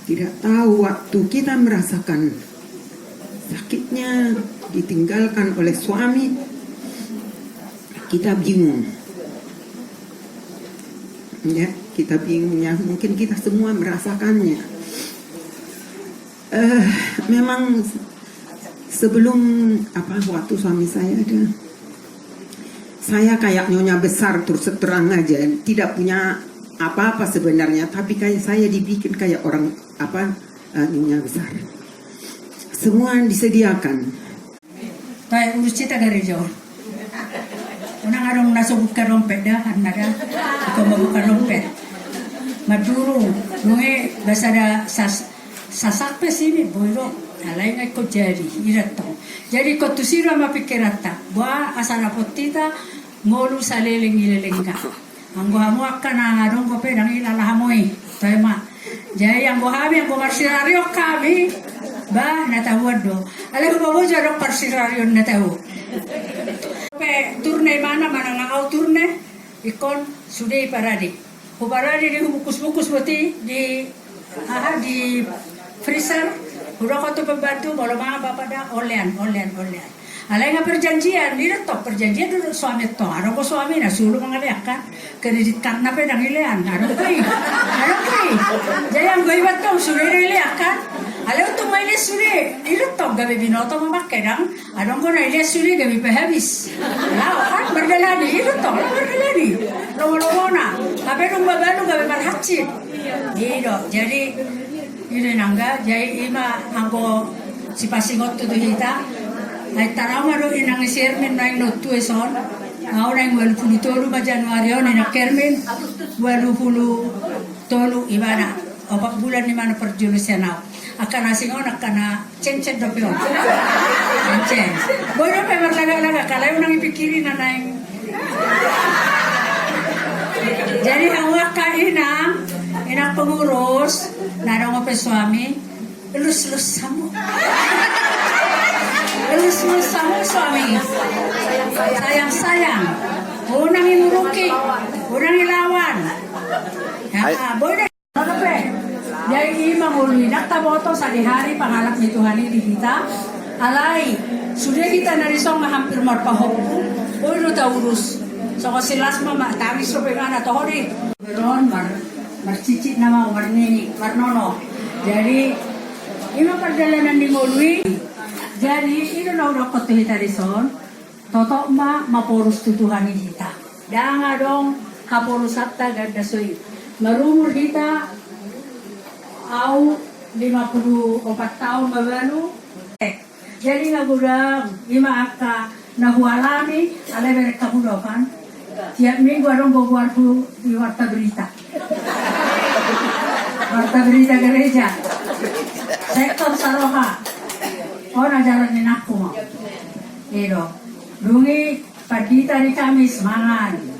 Tidak tahu waktu kita merasakan sakitnya ditinggalkan oleh suami, kita bingung. Ya, kita bingungnya. Mungkin kita semua merasakannya. Memang sebelum waktu suami saya ada, saya kayak nyonya besar, terus terang aja, tidak punya apa-apa sebenarnya, tapi kayak saya dibikin kayak orang nyonya besar. Semua disediakan. Tayo urus cita dari jauh. Unang arong nasubukkan rompet dah, nada. Ikaw mabukan rompet. Madurong, nungi basada sasakpe sini boiro. Alay nga ko jari, irato. Jadi ko tusira mapikirata. Buah asana potita ngolu sa leleng ka. Ang guhamuak ka na arong ko pe nang ilalahamoy. Tayo ma. Jadi ang guhami ang kumarsinario kami. Ba natawad do. Alam ko ba mo jarong parsinario natawo. Pe turne mana nga turne ikon sudah paradi. Paradi di bukus-bukus putih di freezer. Udah kau tuh pembantu kalau mga bapak dah olean. Alay nga perjanjian, nila to perjanjian dulu suami to. Ano ko suami na sulo mga kan kredit card na pe nang ilean. Ano kay? Jadi ang gawin to sulo ilean kan. Alay to may iles sulo. Nila to gabi binoto mamakai dang. Anong ko na iles sulo gabi pa habis. Lao kan berdalani nila to berdalani. Lomo na. Tapi nung babano gabi marhatsit. Dito. Jadi ini nangga jadi ima angko si pasingot tu hita ay tanaw maro inang sermen na inotu eson ahora en 23 ba January on na kermen 23 ibana 4 bulan ni mana perjunusan na akan asingon akan cencet do peon cencet boyo pe berlaga-laga kalau nang ipikirin na nang jadi ang waka inang pengurus narong apa suami elus samu suami sayang unang imuruki unang ilawan ya boleh jadi imam uli naktaboto sa dihari pangalap ni Tuhan di kita alay sudah kita narisong nga hampir marpahok boleh ta urus so silas mama tangis so pegana tohori beron marcicit nama Marnono. Jadi ima perjalanan di Molui. Jadi itu na udah kotuhita rison. Toto maporus tutuhan kita. Danga dong kaporus hatta ganda soy. Marumur kita au 54 tahun babalu. Jadi ngagudang ima akka nahualami alay mereka budokan. Tiap minggu adong bawa di warta berita. Warta berita gereja. Sektor Saroha. Orang jalanin aku mau. Itu. Dungi padita di Kamis mangan.